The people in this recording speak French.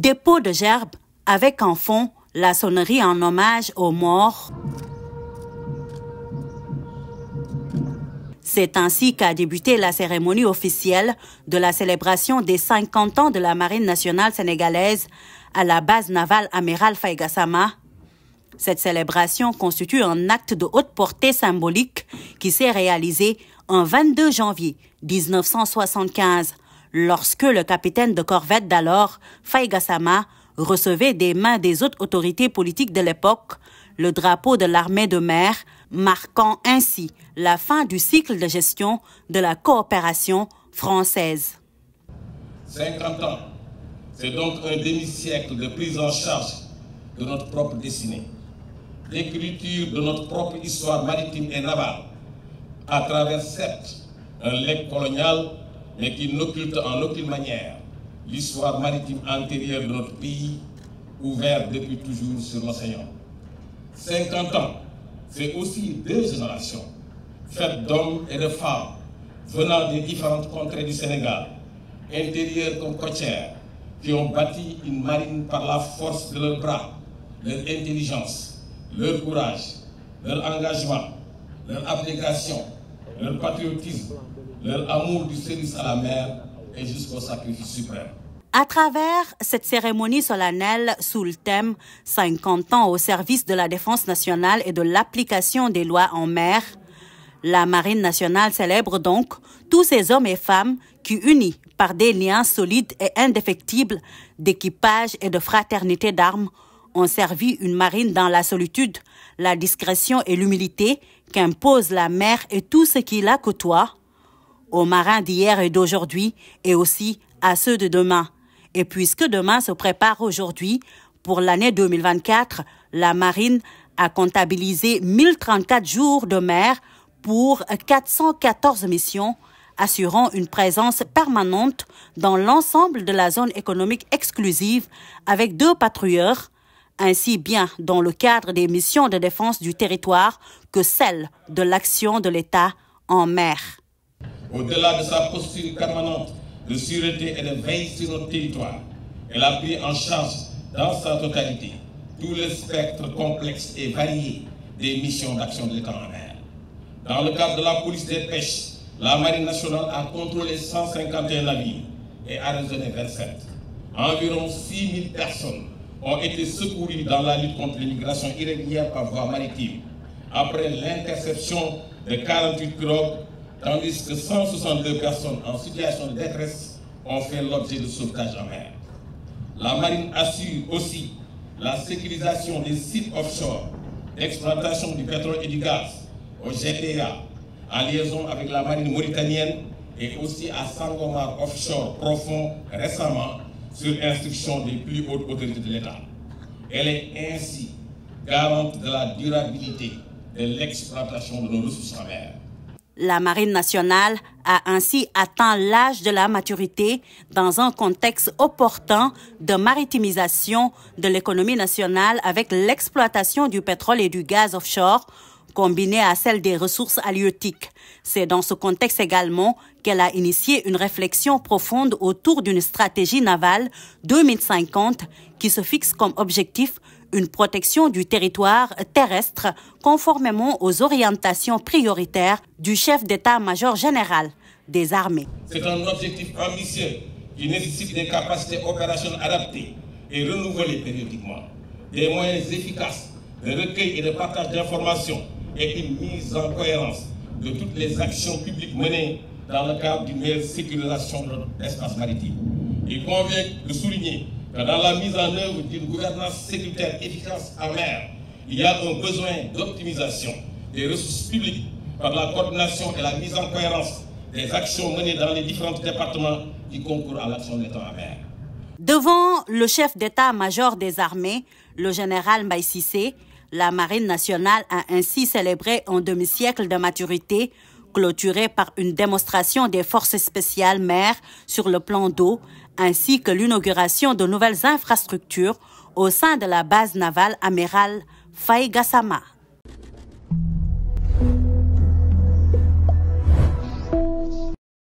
dépôt de gerbes avec en fond la sonnerie en hommage aux morts. C'est ainsi qu'a débuté la cérémonie officielle de la célébration des 50 ans de la Marine nationale sénégalaise à la base navale amiral Faye Gassama. Cette célébration constitue un acte de haute portée symbolique qui s'est réalisé en 22 janvier 1975, lorsque le capitaine de corvette d'alors, Faye Gassama, recevait des mains des hautes autorités politiques de l'époque le drapeau de l'armée de mer, marquant ainsi la fin du cycle de gestion de la coopération française. 50 ans, c'est donc un demi-siècle de prise en charge de notre propre destinée, d'écriture de notre propre histoire maritime et navale, à travers certes un legs colonial, mais qui n'occulte en aucune manière l'histoire maritime antérieure de notre pays, ouvert depuis toujours sur l'océan. 50 ans, c'est aussi 2 générations, faites d'hommes et de femmes, venant des différentes contrées du Sénégal, intérieures comme côtières, qui ont bâti une marine par la force de leurs bras, leur intelligence, leur courage, leur engagement, leur abnégation, leur patriotisme, leur amour du service à la mer et jusqu'au sacrifice suprême. À travers cette cérémonie solennelle sous le thème « 50 ans au service de la défense nationale et de l'application des lois en mer », la Marine nationale célèbre donc tous ces hommes et femmes qui, unis par des liens solides et indéfectibles d'équipage et de fraternité d'armes, ont servi une marine dans la solitude, la discrétion et l'humilité qu'impose la mer et tout ce qui la côtoie, aux marins d'hier et d'aujourd'hui et aussi à ceux de demain. Et puisque demain se prépare aujourd'hui, pour l'année 2024, la marine a comptabilisé 1034 jours de mer pour 414 missions, assurant une présence permanente dans l'ensemble de la zone économique exclusive avec 2 patrouilleurs, ainsi bien dans le cadre des missions de défense du territoire que celle de l'action de l'État en mer. Au-delà de sa posture permanente de sûreté et de veille sur notre territoire, elle a pris en charge dans sa totalité tout le spectre complexe et varié des missions d'action de l'État en mer. Dans le cadre de la police des pêches, la Marine nationale a contrôlé 151 navires et arraisonné 27. Environ 6 000 personnes ont été secourues dans la lutte contre l'immigration irrégulière par voie maritime, après l'interception de 48 pirogues, tandis que 162 personnes en situation de détresse ont fait l'objet de sauvetage en mer. La marine assure aussi la sécurisation des sites offshore d'exploitation du pétrole et du gaz au GTA, en liaison avec la marine mauritanienne et aussi à Sangomar offshore profond récemment sur instruction des plus hautes autorités de l'État. Elle est ainsi garante de la durabilité de l'exploitation de nos ressources en mer. La Marine nationale a ainsi atteint l'âge de la maturité dans un contexte opportun de maritimisation de l'économie nationale avec l'exploitation du pétrole et du gaz offshore combinée à celle des ressources halieutiques. C'est dans ce contexte également qu'elle a initié une réflexion profonde autour d'une stratégie navale 2050 qui se fixe comme objectif une protection du territoire terrestre conformément aux orientations prioritaires du chef d'état-major général des armées. C'est un objectif ambitieux qui nécessite des capacités opérationnelles adaptées et renouvelées périodiquement, des moyens efficaces de recueil et de partage d'informations et une mise en cohérence de toutes les actions publiques menées dans le cadre d'une meilleure sécurisation de notre espace maritime. Il convient de souligner que dans la mise en œuvre d'une gouvernance sécuritaire efficace en mer, il y a un besoin d'optimisation des ressources publiques par la coordination et la mise en cohérence des actions menées dans les différents départements qui concourent à l'action de l'État en mer. Devant le chef d'état-major des armées, le général Mbaye Cissé, la Marine nationale a ainsi célébré un demi-siècle de maturité, clôturé par une démonstration des forces spéciales mer sur le plan d'eau, ainsi que l'inauguration de nouvelles infrastructures au sein de la base navale amiral Faye Gassama.